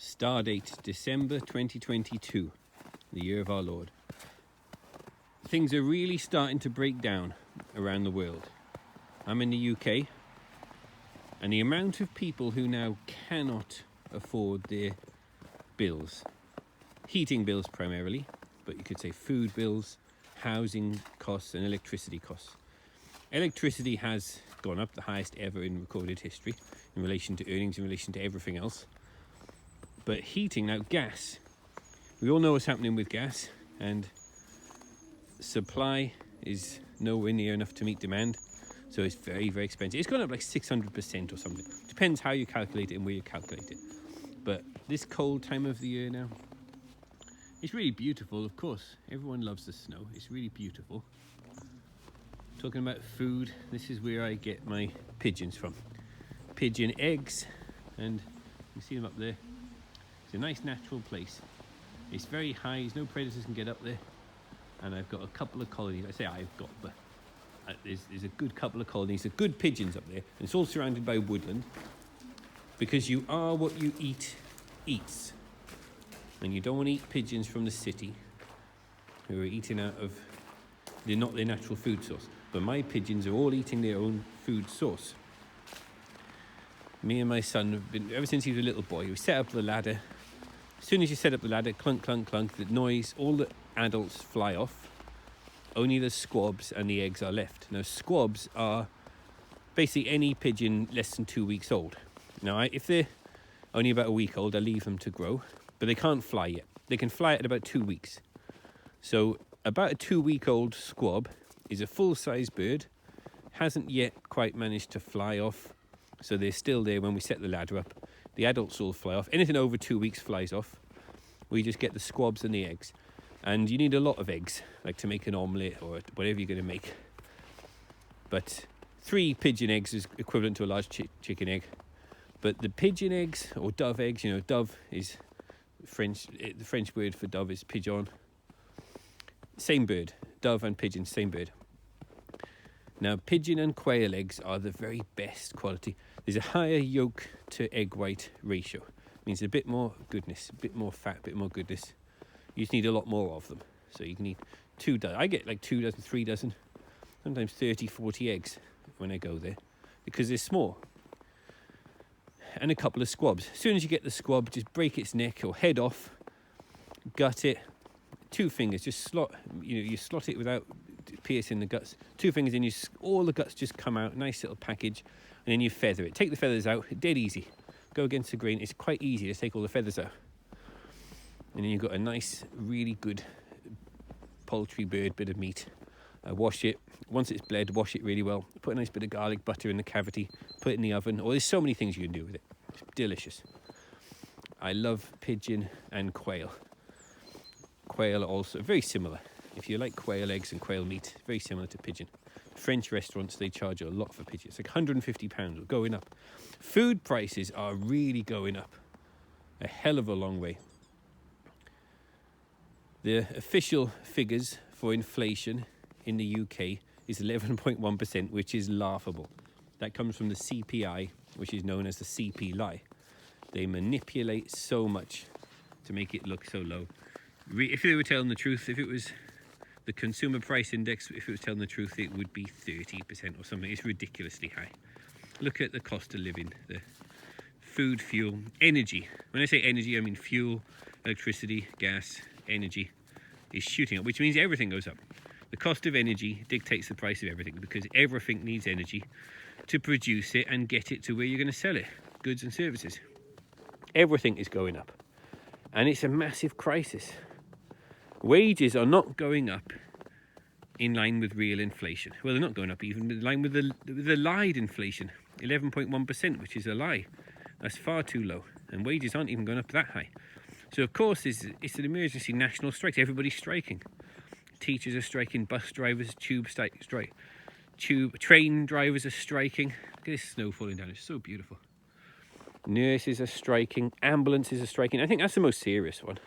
Star date December 2022, the year of our Lord. Things are really starting to break down around the world. I'm in the UK, and the amount of people who now cannot afford their bills, heating bills primarily, but you could say food bills, housing costs and electricity costs. Electricity has gone up, the highest ever in recorded history, in relation to earnings, in relation to everything else. But heating, now gas, we all know what's happening with gas, and supply is nowhere near enough to meet demand, so it's very, very expensive. It's gone up like 600% or something. Depends how you calculate it and where you calculate it. But this cold time of the year now, it's really beautiful, of course. Everyone loves the snow. It's really beautiful. Talking about food, this is where I get my pigeons from. Pigeon eggs, and you see them up there. It's a nice natural place. It's very high, no predators can get up there. And I've got a couple of colonies. I say I've got, but there's a good couple of colonies of good pigeons up there. And it's all surrounded by woodland, because you are what you eat eats. And you don't want to eat pigeons from the city who are eating out of, they're not their natural food source. But my pigeons are all eating their own food source. Me and my son have been, ever since he was a little boy, we set up the ladder. As soon as you set up the ladder, clunk, clunk, clunk, the noise, all the adults fly off. Only the squabs and the eggs are left. Now, squabs are basically any pigeon less than 2 weeks old. Now, if they're only about a week old, I leave them to grow, but they can't fly yet. They can fly at about 2 weeks. So about a 2-week-old squab is a full-size bird, hasn't yet quite managed to fly off, so they're still there when we set the ladder up. The adults all fly off. Anything over 2 weeks flies off. We just get the squabs and the eggs. And you need a lot of eggs, like to make an omelette or whatever you're going to make. But 3 pigeon eggs is equivalent to a large chicken egg. But the pigeon eggs, or dove eggs, dove is French. The French word for dove is pigeon. Same bird. Dove and pigeon, same bird. Now, pigeon and quail eggs are the very best quality. There's a higher yolk to egg white ratio. It means a bit more goodness, a bit more fat, a bit more goodness. You just need a lot more of them. So you can eat 2 dozen. I get like 2 dozen, 3 dozen, sometimes 30, 40 eggs when I go there, because they're small. And a couple of squabs. As soon as you get the squab, just break its neck or head off, gut it, 2 fingers, just slot, you slot it without piercing the guts. 2 fingers in, all the guts just come out, nice little package, and then you feather it. Take the feathers out, dead easy. Go against the grain, it's quite easy to take all the feathers out. And then you've got a nice, really good poultry bird, bit of meat. Wash it. Once it's bled, wash it really well. Put a nice bit of garlic butter in the cavity. Put it in the oven. There's so many things you can do with it. It's delicious. I love pigeon and quail. Quail are also very similar. If you like quail eggs and quail meat, very similar to pigeon. French restaurants, they charge a lot for pigeon. It's like £150, or going up. Food prices are really going up. A hell of a long way. The official figures for inflation in the UK is 11.1%, which is laughable. That comes from the CPI, which is known as the CP lie. They manipulate so much to make it look so low. If they were telling the truth, if it was the consumer price index, if it was telling the truth, it would be 30% or something. It's ridiculously high. Look at the cost of living, the food, fuel, energy. When I say energy, I mean fuel, electricity, gas, energy is shooting up, which means everything goes up. The cost of energy dictates the price of everything, because everything needs energy to produce it and get it to where you're going to sell it, goods and services. Everything is going up, and it's a massive crisis. Wages are not going up in line with real inflation. Well, they're not going up even in line with the lied inflation, 11.1%, which is a lie. That's far too low, and wages aren't even going up that high. So, of course, it's an emergency national strike. Everybody's striking. Teachers are striking, bus drivers, train drivers are striking. Look at this snow falling down. It's so beautiful. Nurses are striking. Ambulances are striking. I think that's the most serious one.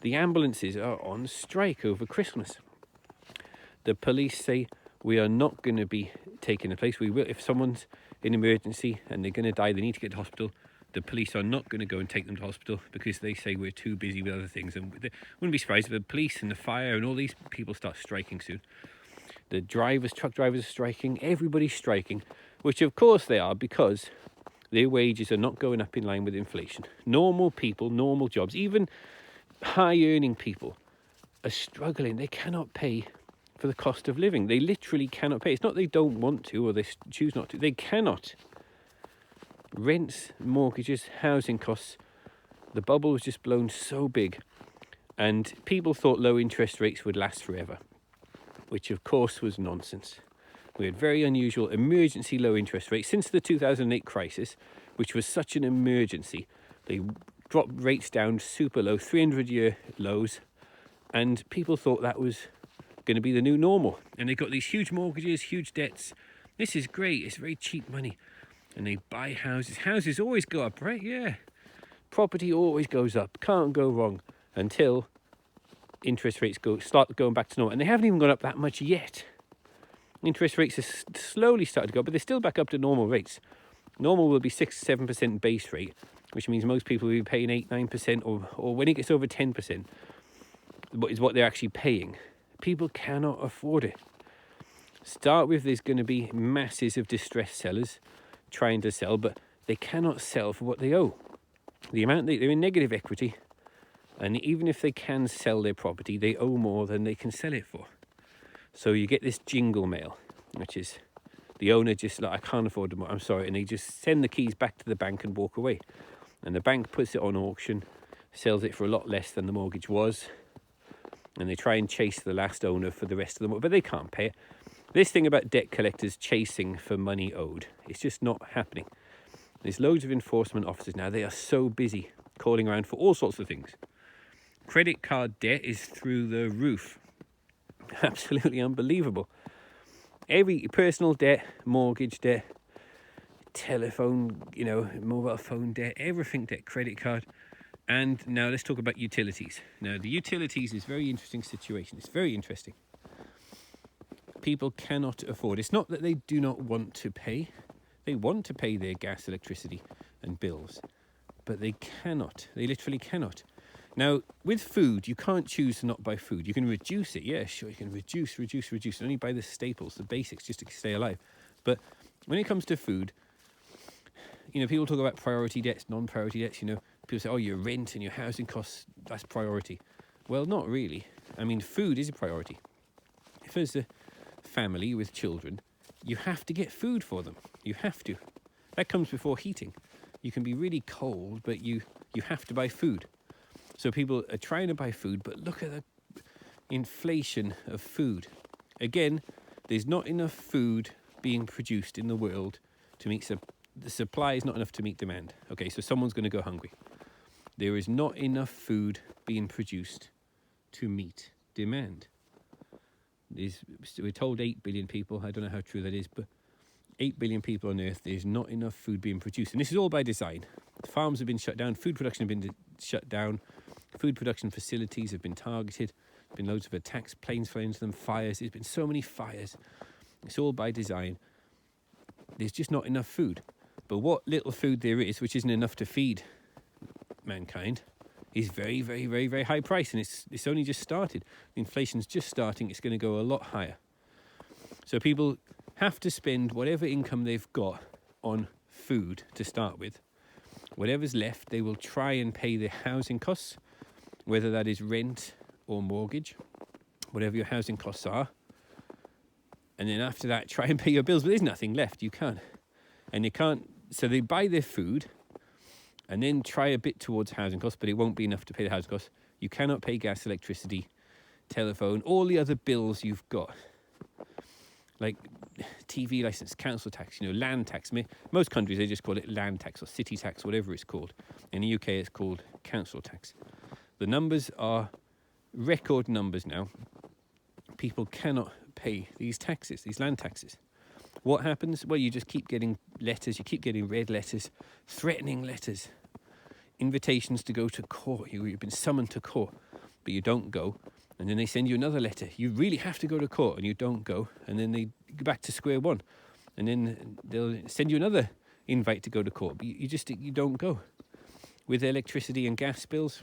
The ambulances are on strike over Christmas. The police say we are not going to be taking a place. We will, if someone's in emergency and they're going to die, they need to get to hospital, The police are not going to go and take them to hospital because they say we're too busy with other things. And they wouldn't be surprised if the police and the fire and all these people start striking soon. The truck drivers are striking, everybody's striking, which of course they are, because their wages are not going up in line with inflation. Normal people, normal jobs, even high-earning people are struggling. They cannot pay for the cost of living. They literally cannot pay. It's not they don't want to or they choose not to. They cannot. Rents, mortgages, housing costs. The bubble was just blown so big. And people thought low interest rates would last forever, which of course was nonsense. We had very unusual emergency low interest rates since the 2008 crisis, which was such an emergency. They dropped rates down super low, 300-year lows, and people thought that was going to be the new normal. And they got these huge mortgages, huge debts. This is great. It's very cheap money. And they buy houses. Houses always go up, right? Yeah. Property always goes up. Can't go wrong until interest rates start going back to normal. And they haven't even gone up that much yet. Interest rates are slowly starting to go up, but they're still back up to normal rates. Normal will be 6-7% base rate, which means most people will be paying 8-9%, or when it gets over 10%, is what they're actually paying. People cannot afford it. Start with, there's going to be masses of distressed sellers trying to sell, but they cannot sell for what they owe. The amount they're in negative equity, and even if they can sell their property, they owe more than they can sell it for. So you get this jingle mail, which is the owner just like, I can't afford the more, I'm sorry, and they just send the keys back to the bank and walk away. And the bank puts it on auction, sells it for a lot less than the mortgage was, and they try and chase the last owner for the rest of the mortgage, but they can't pay it. This thing about debt collectors chasing for money owed, it's just not happening. There's loads of enforcement officers now. They are so busy calling around for all sorts of things. Credit card debt is through the roof. Absolutely unbelievable. Every personal debt, mortgage debt, telephone, mobile phone debt, everything debt, credit card. And now let's talk about utilities. Now the utilities is a very interesting situation. It's very interesting. People cannot afford. It's not that they do not want to pay. They want to pay their gas, electricity and bills, but they cannot. They literally cannot. Now, with food, you can't choose to not buy food. You can reduce it. Yeah, sure, you can reduce. Only buy the staples, the basics, just to stay alive. But when it comes to food, people talk about priority debts, non-priority debts. People say, oh, your rent and your housing costs, that's priority. Well, not really. I mean, food is a priority. If there's a family with children, you have to get food for them. You have to. That comes before heating. You can be really cold, but you have to buy food. So people are trying to buy food, but look at the inflation of food. Again, there's not enough food being produced in the world to meet the supply is not enough to meet demand. Okay, so someone's going to go hungry. There is not enough food being produced to meet demand. We're told 8 billion people. I don't know how true that is, but 8 billion people on Earth, there's not enough food being produced. And this is all by design. Farms have been shut down. Food production have been shut down. Food production facilities have been targeted. There's been loads of attacks, planes flying into them, fires. There's been so many fires. It's all by design. There's just not enough food. But what little food there is, which isn't enough to feed mankind, is very, very, very, very high price. And it's only just started. The inflation's just starting. It's going to go a lot higher. So people have to spend whatever income they've got on food to start with. Whatever's left, they will try and pay their housing costs, whether that is rent or mortgage, whatever your housing costs are. And then after that, try and pay your bills. But there's nothing left. You can't. And you can't. So they buy their food and then try a bit towards housing costs, but it won't be enough to pay the housing costs. You cannot pay gas, electricity, telephone, all the other bills you've got. Like TV license, council tax, land tax. Most countries, they just call it land tax or city tax, whatever it's called. In the UK, it's called council tax. The numbers are record numbers now. People cannot pay these taxes, these land taxes. What happens? Well, you just keep getting letters. You keep getting red letters, threatening letters, invitations to go to court. You've been summoned to court, but you don't go. And then they send you another letter. You really have to go to court, and you don't go. And then they go back to square one. And then they'll send you another invite to go to court, but you don't go. With electricity and gas bills,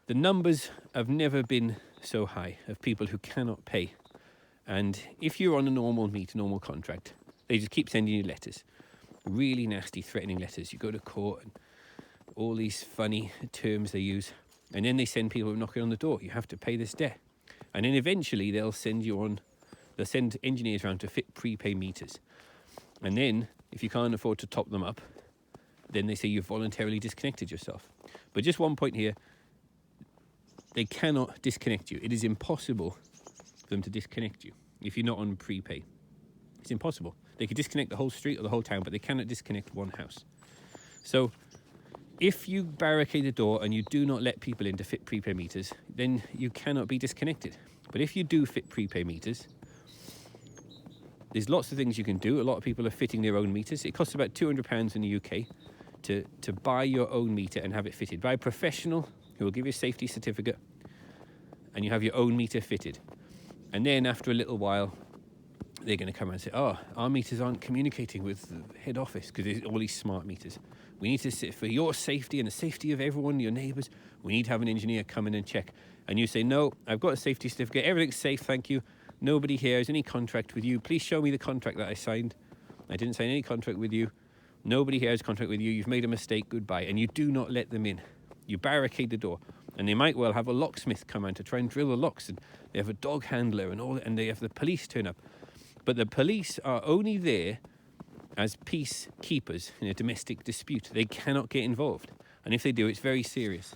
the numbers have never been so high of people who cannot pay. And if you're on a normal contract, they just keep sending you letters, really nasty, threatening letters. You go to court and all these funny terms they use. And then they send people knocking on the door. You have to pay this debt. And then eventually they'll send engineers around to fit prepay meters. And then if you can't afford to top them up, then they say you've voluntarily disconnected yourself. But just one point here, they cannot disconnect you. It is impossible for them to disconnect you if you're not on prepay. It's impossible. They could disconnect the whole street or the whole town, but they cannot disconnect one house. So if you barricade the door and you do not let people in to fit prepay meters, then you cannot be disconnected. But if you do fit prepay meters, there's lots of things you can do. A lot of people are fitting their own meters. It costs about £200 in the UK to buy your own meter and have it fitted by a professional who will give you a safety certificate, and you have your own meter fitted. And then after a little while, they're going to come around and say, oh, our meters aren't communicating with the head office because there's all these smart meters. We need to sit for your safety and the safety of everyone, your neighbours. We need to have an engineer come in and check. And you say, no, I've got a safety certificate. Everything's safe, thank you. Nobody here has any contract with you. Please show me the contract that I signed. I didn't sign any contract with you. Nobody here has a contract with you. You've made a mistake. Goodbye. And you do not let them in. You barricade the door. And they might well have a locksmith come around to try and drill the locks. And they have a dog handler and they have the police turn up. But the police are only there as peacekeepers in a domestic dispute. They cannot get involved. And if they do, it's very serious.